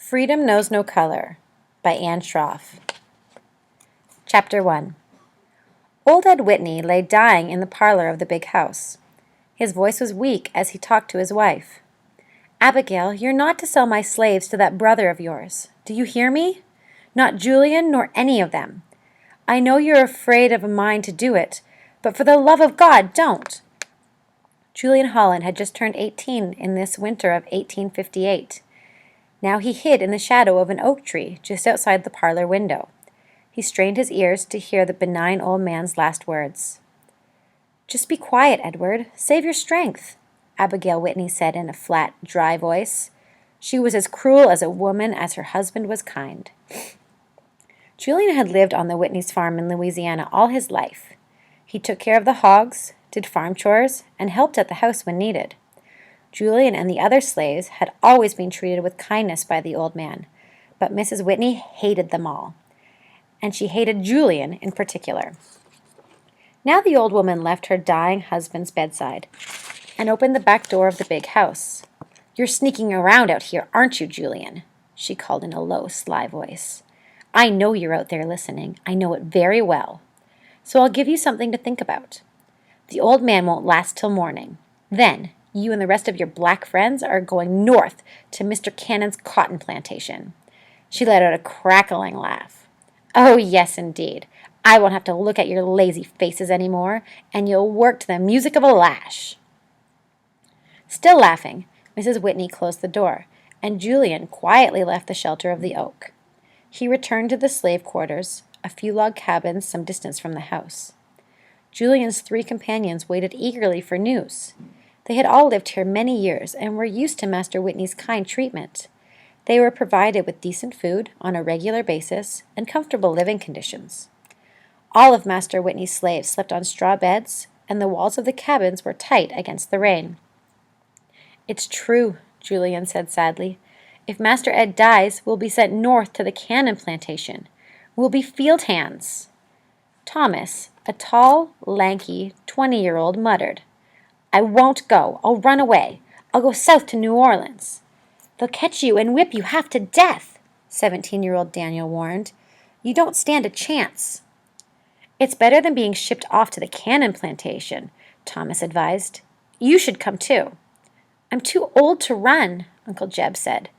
Freedom Knows No Color by Anne Schroff. Chapter 1. Old Ed Whitney lay dying in the parlor of the big house. His voice was weak as he talked to his wife. "Abigail, you're not to sell my slaves to that brother of yours. Do you hear me? Not Julian nor any of them. I know you're afraid of a mind to do it, but for the love of God, don't." Julian Holland had just turned 18 in this winter of 1858. Now he hid in the shadow of an oak tree just outside the parlor window. He strained his ears to hear the benign old man's last words. "Just be quiet, Edward. Save your strength," Abigail Whitney said in a flat, dry voice. She was as cruel as a woman as her husband was kind. Julian had lived on the Whitney's farm in Louisiana all his life. He took care of the hogs, did farm chores, and helped at the house when needed. Julian and the other slaves had always been treated with kindness by the old man, but Mrs. Whitney hated them all, and she hated Julian in particular. Now the old woman left her dying husband's bedside and opened the back door of the big house. "You're sneaking around out here, aren't you, Julian?" she called in a low, sly voice. "I know you're out there listening. I know it very well. So I'll give you something to think about. The old man won't last till morning. Then you and the rest of your black friends are going north to Mr. Cannon's cotton plantation." She let out a crackling laugh. "Oh, yes, indeed. I won't have to look at your lazy faces any more, and you'll work to the music of a lash." Still laughing, Mrs. Whitney closed the door, and Julian quietly left the shelter of the oak. He returned to the slave quarters, a few log cabins some distance from the house. Julian's 3 companions waited eagerly for news. They had all lived here many years and were used to Master Whitney's kind treatment. They were provided with decent food on a regular basis and comfortable living conditions. All of Master Whitney's slaves slept on straw beds, and the walls of the cabins were tight against the rain. "It's true," Julian said sadly. "If Master Ed dies, we'll be sent north to the Cannon plantation. We'll be field hands." Thomas, a tall, lanky, 20-year-old, muttered, "I won't go. I'll run away. I'll go south to New Orleans." "They'll catch you and whip you half to death," 17-year-old Daniel warned. "You don't stand a chance." "It's better than being shipped off to the Cannon plantation," Thomas advised. "You should come too." "I'm too old to run," Uncle Jeb said.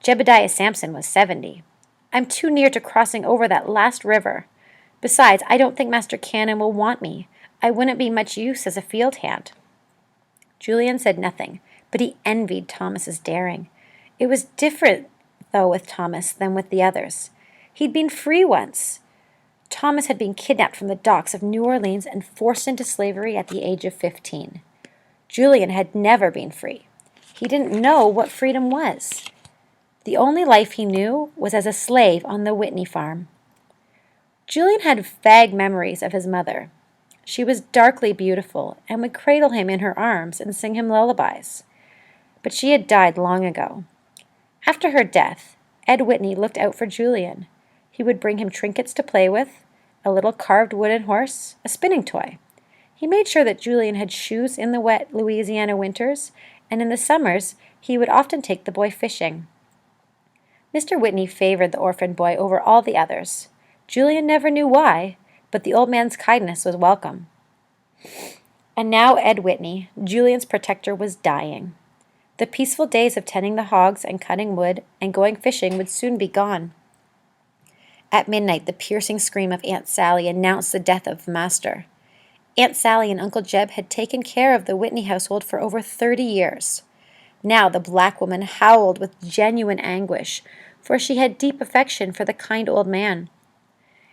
Jebediah Sampson was 70. "I'm too near to crossing over that last river. Besides, I don't think Master Cannon will want me. I wouldn't be much use as a field hand." Julian said nothing, but he envied Thomas's daring. It was different, though, with Thomas than with the others. He'd been free once. Thomas had been kidnapped from the docks of New Orleans and forced into slavery at the age of 15. Julian had never been free. He didn't know what freedom was. The only life he knew was as a slave on the Whitney farm. Julian had vague memories of his mother. She was darkly beautiful and would cradle him in her arms and sing him lullabies. But she had died long ago. After her death, Ed Whitney looked out for Julian. He would bring him trinkets to play with, a little carved wooden horse, a spinning toy. He made sure that Julian had shoes in the wet Louisiana winters, and in the summers he would often take the boy fishing. Mr. Whitney favored the orphan boy over all the others. Julian never knew why, but the old man's kindness was welcome. And now Ed Whitney, Julian's protector, was dying. The peaceful days of tending the hogs and cutting wood and going fishing would soon be gone. At midnight, the piercing scream of Aunt Sally announced the death of Master. Aunt Sally and Uncle Jeb had taken care of the Whitney household for over 30 years. Now the black woman howled with genuine anguish, for she had deep affection for the kind old man.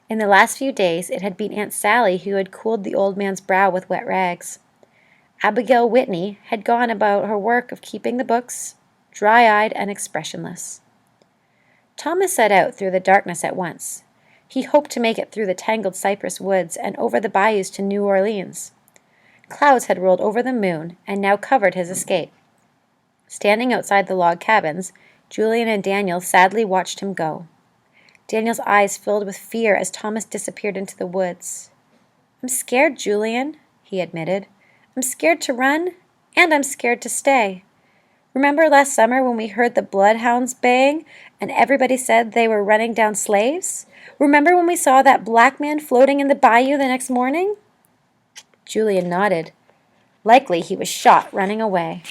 In the last few days, it had been Aunt Sally who had cooled the old man's brow with wet rags. Abigail Whitney had gone about her work of keeping the books, dry-eyed and expressionless. Thomas set out through the darkness at once. He hoped to make it through the tangled cypress woods and over the bayous to New Orleans. Clouds had rolled over the moon and now covered his escape. Standing outside the log cabins, Julian and Daniel sadly watched him go. Daniel's eyes filled with fear as Thomas disappeared into the woods. "I'm scared, Julian," he admitted. "I'm scared to run, and I'm scared to stay. Remember last summer when we heard the bloodhounds baying and everybody said they were running down slaves? Remember when we saw that black man floating in the bayou the next morning?" Julian nodded. Likely he was shot running away.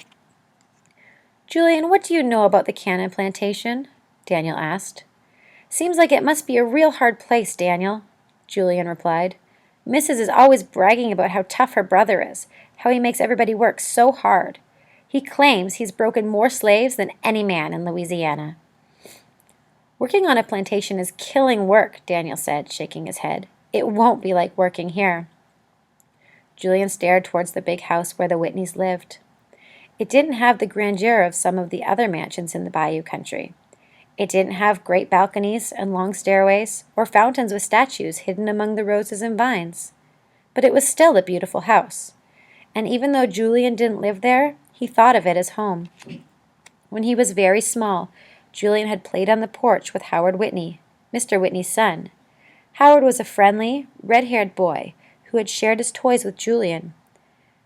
"Julian, what do you know about the Cannon plantation?" Daniel asked. "Seems like it must be a real hard place, Daniel," Julian replied. "Mrs. is always bragging about how tough her brother is, how he makes everybody work so hard. He claims he's broken more slaves than any man in Louisiana." "Working on a plantation is killing work," Daniel said, shaking his head. "It won't be like working here." Julian stared towards the big house where the Whitneys lived. It didn't have the grandeur of some of the other mansions in the Bayou country. It didn't have great balconies and long stairways, or fountains with statues hidden among the roses and vines. But it was still a beautiful house, and even though Julian didn't live there, he thought of it as home. When he was very small, Julian had played on the porch with Howard Whitney, Mr. Whitney's son. Howard was a friendly, red-haired boy who had shared his toys with Julian.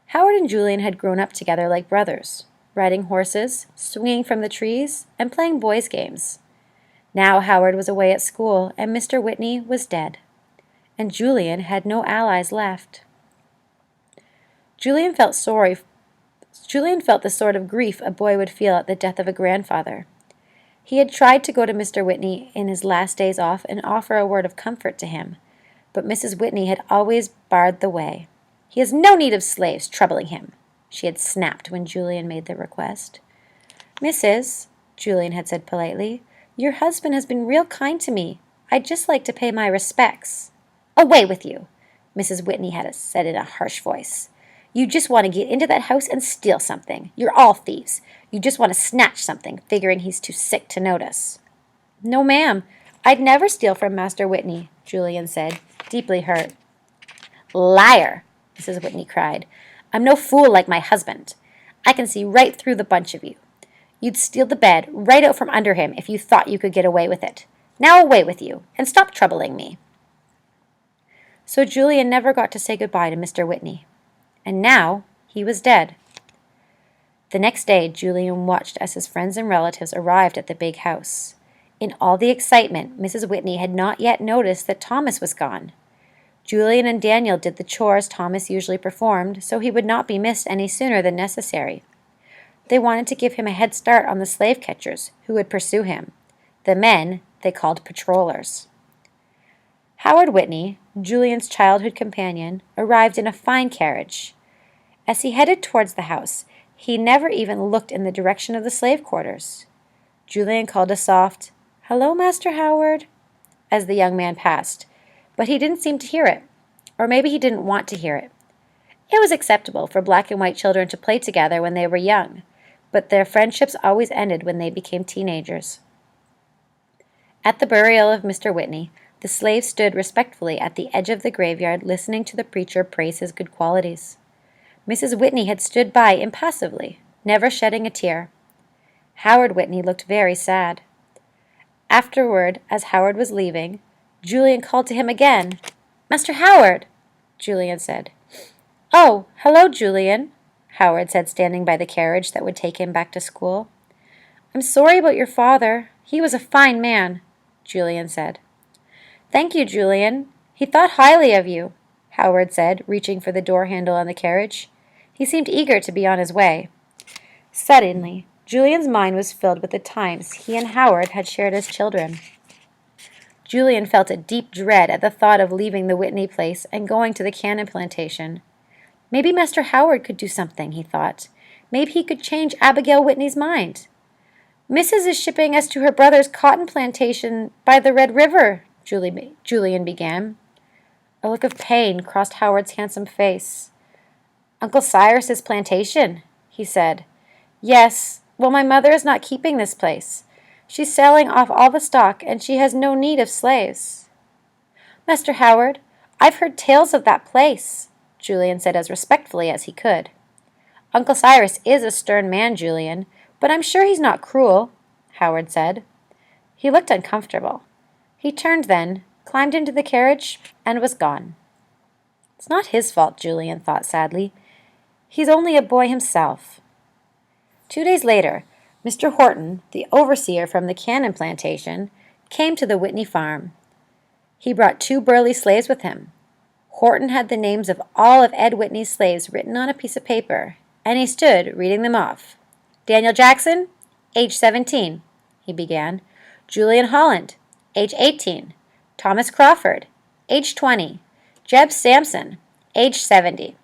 Howard and Julian had grown up together like brothers, riding horses, swinging from the trees, and playing boys' games. Now Howard was away at school, and Mr. Whitney was dead, and Julian had no allies left. Julian felt the sort of grief a boy would feel at the death of a grandfather. He had tried to go to Mr. Whitney in his last days off and offer a word of comfort to him, but Mrs. Whitney had always barred the way. "He has no need of slaves troubling him," she had snapped when Julian made the request. "Mrs.," Julian had said politely, "your husband has been real kind to me. I'd just like to pay my respects." "Away with you," Mrs. Whitney had said in a harsh voice. "You just want to get into that house and steal something. You're all thieves. You just want to snatch something, figuring he's too sick to notice." "No, ma'am, I'd never steal from Master Whitney," Julian said, deeply hurt. "Liar!" Mrs. Whitney cried. "I'm no fool like my husband. I can see right through the bunch of you. You'd steal the bed right out from under him if you thought you could get away with it. Now away with you, and stop troubling me." So Julian never got to say goodbye to Mr. Whitney. And now he was dead. The next day, Julian watched as his friends and relatives arrived at the big house. In all the excitement, Mrs. Whitney had not yet noticed that Thomas was gone. Julian and Daniel did the chores Thomas usually performed, so he would not be missed any sooner than necessary. They wanted to give him a head start on the slave catchers who would pursue him. The men they called patrollers. Howard Whitney, Julian's childhood companion, arrived in a fine carriage. As he headed towards the house, he never even looked in the direction of the slave quarters. Julian called a soft, "Hello, Master Howard," as the young man passed, but he didn't seem to hear it, or maybe he didn't want to hear it. It was acceptable for black and white children to play together when they were young, but their friendships always ended when they became teenagers. At the burial of Mr. Whitney, the slaves stood respectfully at the edge of the graveyard listening to the preacher praise his good qualities. Mrs. Whitney had stood by impassively, never shedding a tear. Howard Whitney looked very sad. Afterward, as Howard was leaving, Julian called to him again. "Master Howard," Julian said. "Oh, hello, Julian," Howard said, standing by the carriage that would take him back to school. "I'm sorry about your father. He was a fine man," Julian said. "Thank you, Julian. He thought highly of you," Howard said, reaching for the door handle on the carriage. He seemed eager to be on his way. Suddenly, Julian's mind was filled with the times he and Howard had shared as children. Julian felt a deep dread at the thought of leaving the Whitney place and going to the Cannon plantation. Maybe Master Howard could do something, he thought. Maybe he could change Abigail Whitney's mind. "Mrs. is shipping us to her brother's cotton plantation by the Red River," Julian began. A look of pain crossed Howard's handsome face. "Uncle Cyrus's plantation," he said. "Yes, well, my mother is not keeping this place. She's selling off all the stock, and she has no need of slaves." "Master Howard, I've heard tales of that place," Julian said as respectfully as he could. "Uncle Cyrus is a stern man, Julian, but I'm sure he's not cruel," Howard said. He looked uncomfortable. He turned then, climbed into the carriage, and was gone. It's not his fault, Julian thought sadly. He's only a boy himself. 2 days later, Mr. Horton, the overseer from the Cannon plantation, came to the Whitney farm. He brought 2 burly slaves with him. Horton had the names of all of Ed Whitney's slaves written on a piece of paper, and he stood reading them off. Daniel Jackson, age 17, he began. Julian Holland, age 18. Thomas Crawford, age 20. Jeb Sampson, age 70.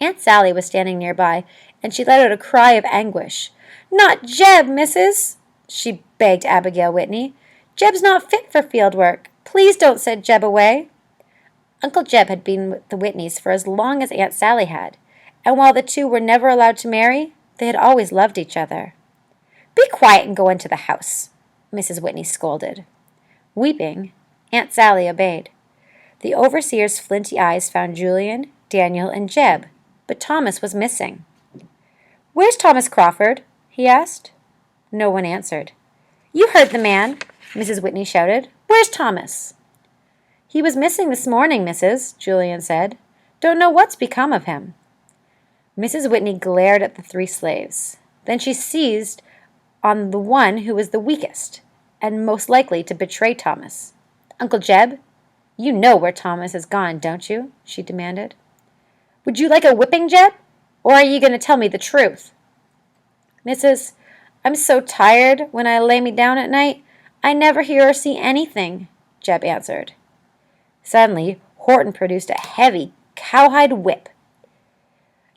Aunt Sally was standing nearby, and she let out a cry of anguish. "Not Jeb, missus!" she begged Abigail Whitney. "Jeb's not fit for field work. Please don't send Jeb away." Uncle Jeb had been with the Whitneys for as long as Aunt Sally had, and while the two were never allowed to marry, they had always loved each other. "Be quiet and go into the house," Mrs. Whitney scolded. Weeping, Aunt Sally obeyed. The overseer's flinty eyes found Julian, Daniel, and Jeb, but Thomas was missing. "Where's Thomas Crawford?" he asked. No one answered. "You heard the man," Mrs. Whitney shouted. "Where's Thomas?" "He was missing this morning, missus," Julian said. "Don't know what's become of him." Mrs. Whitney glared at the 3 slaves. Then she seized on the one who was the weakest and most likely to betray Thomas. "Uncle Jeb, you know where Thomas has gone, don't you?" she demanded. "Would you like a whipping, Jeb? Or are you going to tell me the truth?" "Missus, I'm so tired when I lay me down at night, I never hear or see anything," Jeb answered. Suddenly, Horton produced a heavy cowhide whip.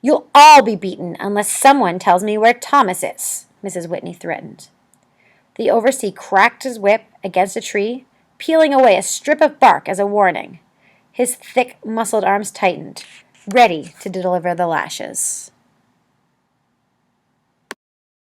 "You'll all be beaten unless someone tells me where Thomas is," Mrs. Whitney threatened. The overseer cracked his whip against a tree, peeling away a strip of bark as a warning. His thick, muscled arms tightened, ready to deliver the lashes.